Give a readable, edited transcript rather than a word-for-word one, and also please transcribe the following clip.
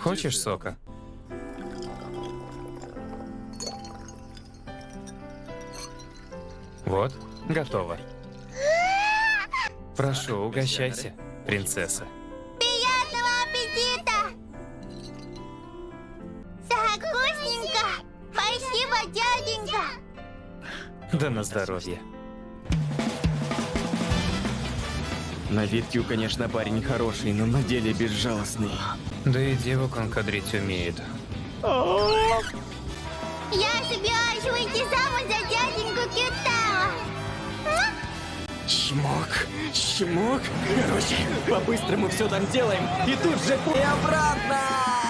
Хочешь сока? Вот, готово. Прошу, угощайся, принцесса. Приятного аппетита! Так вкусненько! Спасибо, дяденька! Да на здоровье. На вид Кью, конечно, парень хороший, но на деле безжалостный. Да и девок он кадрить умеет. Я собираюсь выйти замуж за дяденьку Кютао! Чмок, чмок. Короче, по-быстрому все там делаем, и тут же и обратно!